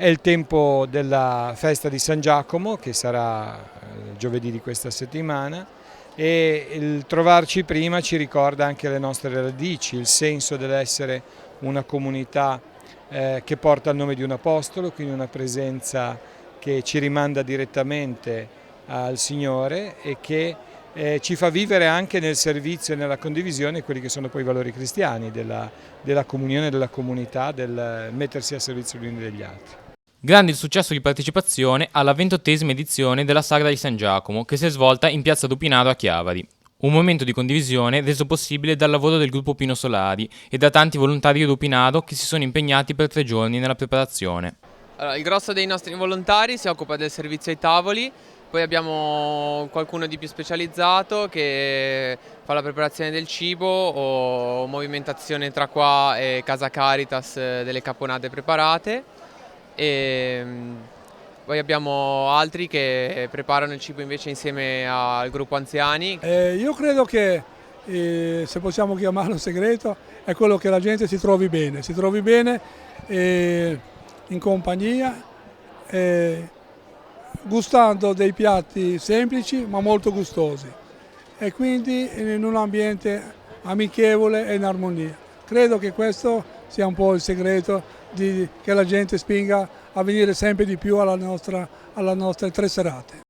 È il tempo della festa di San Giacomo, che sarà giovedì di questa settimana, e il trovarci prima ci ricorda anche le nostre radici, il senso dell'essere una comunità che porta il nome di un apostolo, quindi una presenza che ci rimanda direttamente al Signore e che ci fa vivere anche nel servizio e nella condivisione quelli che sono poi i valori cristiani della comunione, della comunità, del mettersi a servizio gli uni degli altri. Grande il successo di partecipazione alla 28ª edizione della Sagra di San Giacomo, che si è svolta in piazza Dupinado a Chiavari. Un momento di condivisione reso possibile dal lavoro del gruppo Pino Solari e da tanti volontari di Dupinado che si sono impegnati per 3 giorni nella preparazione. Allora, il grosso dei nostri volontari si occupa del servizio ai tavoli, poi abbiamo qualcuno di più specializzato che fa la preparazione del cibo o movimentazione tra qua e Casa Caritas delle caponate preparate. E poi abbiamo altri che preparano il cibo invece insieme al gruppo anziani. Io credo che, se possiamo chiamarlo segreto, è quello che la gente si trovi bene in compagnia, gustando dei piatti semplici ma molto gustosi e quindi in un ambiente amichevole e in armonia. Credo che questo sia un po' il segreto che la gente spinga a venire sempre di più alle nostre 3 serate.